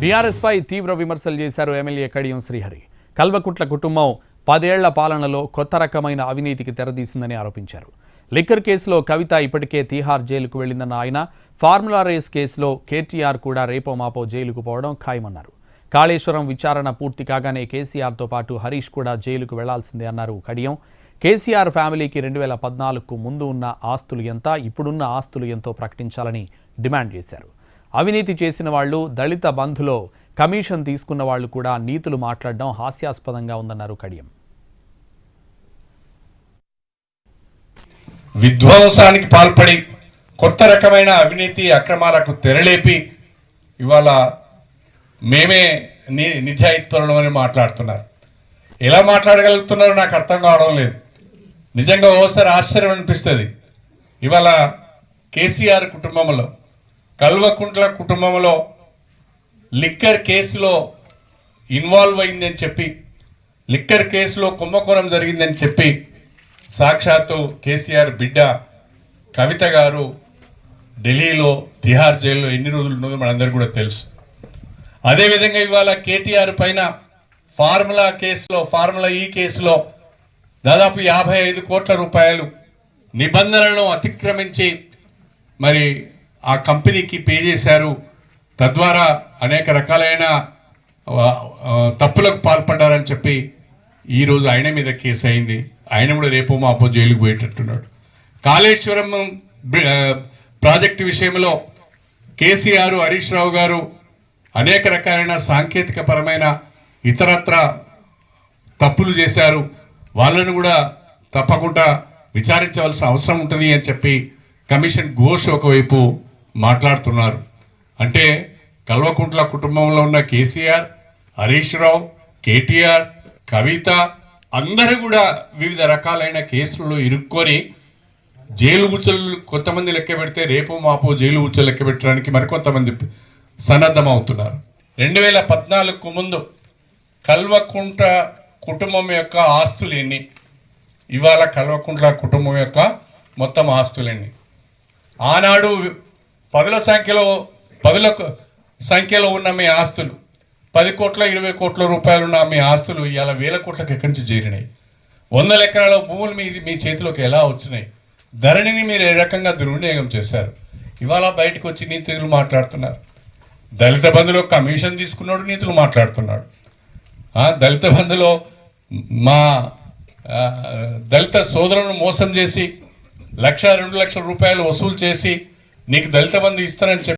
BRS పై తీవ్ర విమర్శలు చేశారు ఎమ్మెల్యే కడియం శ్రీహరి. కల్వకుంట్ల కుటుంబం 10 ఏళ్ల పాలనలో కొత్త రకమైన అవినీతికి తెరదీసిందని ఆరోపించారు. లిక్కర్ కేసులో కవిత ఇప్పటికే తీహార్ జైలుకు వెళ్లిందన్న ఆయన, ఫార్ములా రేస్ కేసులో కేటీఆర్ కూడా రేపో మాపో జైలుకు పోవడం ఖాయమన్నారు. కాళేశ్వరం విచారణ పూర్తి కాగానే కేసీఆర్తో పాటు హరీష్ కూడా జైలుకు వెళ్లాల్సిందే అన్నారు కడియం. కేసీఆర్ ఫ్యామిలీకి 2014కు ముందు ఉన్న ఆస్తులు ఎంత, ఇప్పుడున్న ఆస్తులు ఎంతో ప్రకటించాలని డిమాండ్ చేశారు. అవినీతి చేసిన వాళ్లు, దళిత బంధులో కమిషన్ తీసుకున్న వాళ్లు కూడా నీతులు మాట్లాడడం హాస్యాస్పదంగా ఉందన్నారు కడియం. విధ్వంసానికి పాల్పడి కొత్త రకమైన అవినీతి అక్రమాలకు తెరలేపి ఇవాళ మేమే నిజాయితీపరులం అని మాట్లాడుతున్నారు. ఎలా మాట్లాడగలుగుతున్నారో నాకు అర్థం కావడం లేదు. నిజంగా ఓసారి ఆశ్చర్యం అనిపిస్తుంది. ఇవాళ కేసీఆర్ కుటుంబంలో, కల్వకుంట్ల కుటుంబంలో లిక్కర్ కేసులో ఇన్వాల్వ్ అయిందని చెప్పి, లిక్కర్ కేసులో కుంభకోణం జరిగిందని చెప్పి సాక్షాత్తు కేసీఆర్ బిడ్డ కవిత గారు ఢిల్లీలో తిహార్ జైల్లో ఎన్ని రోజులు ఉన్నదో మనందరికీ కూడా తెలుసు. అదేవిధంగా ఇవాళ కేటీఆర్ పైన ఫార్ములా ఈ కేసులో దాదాపు 55 కోట్ల రూపాయలు నిబంధనలను అతిక్రమించి మరి ఆ కంపెనీకి పే చేశారు. తద్వారా అనేక రకాలైన తప్పులకు పాల్పడ్డారని చెప్పి ఈరోజు ఆయన మీద కేసు అయింది. ఆయన కూడా రేపో మాపో జైలుకు పోయేటట్టున్నాడు. కాళేశ్వరం ప్రాజెక్టు విషయంలో కేసీఆర్, హరీష్ రావు గారు అనేక రకాలైన సాంకేతిక పరమైన ఇతరత్ర తప్పులు చేశారు. వాళ్ళను కూడా తప్పకుండా విచారించవలసిన అవసరం ఉంటుంది అని చెప్పి కమిషన్ ఘోష్ ఒకవైపు మాట్లాడుతున్నారు. అంటే కల్వకుంట్ల కుటుంబంలో ఉన్న కేసీఆర్, హరీష్ రావు, కేటీఆర్, కవిత అందరూ కూడా వివిధ రకాలైన కేసులలో ఇరుక్కొని జైలు ఉచ్చులు కొంతమంది లెక్క పెడితే రేపో మాపో జైలు ఉచ్చులు లెక్క పెట్టడానికి మరికొంతమంది సన్నద్ధం అవుతున్నారు. 2014కు ముందు కల్వకుంట్ల కుటుంబం యొక్క ఆస్తులు ఎన్ని, ఇవాళ కల్వకుంట్ల కుటుంబం యొక్క మొత్తం ఆస్తులు ఎన్ని? ఆనాడు పదుల సంఖ్యలో ఉన్న మీ ఆస్తులు 10 కోట్ల 20 కోట్ల రూపాయలు ఉన్న మీ ఆస్తులు ఇవాళ 1000 కోట్లకు ఎక్కడి నుంచి చేరినాయి? 100 ఎకరాల భూములు మీ చేతిలోకి ఎలా వచ్చినాయి? ధరణిని మీరు ఏ రకంగా దుర్వినియోగం చేశారు? ఇవాళ బయటకు వచ్చి నీతులు మాట్లాడుతున్నారు. దళిత బంధులో కమిషన్ తీసుకున్నాడు, నీతులు మాట్లాడుతున్నాడు. దళిత బంధులో మా దళిత సోదరులను మోసం చేసి 1-2 లక్షల రూపాయలు వసూలు చేసి నీకు దళిత బంధు ఇస్తానని చెప్పి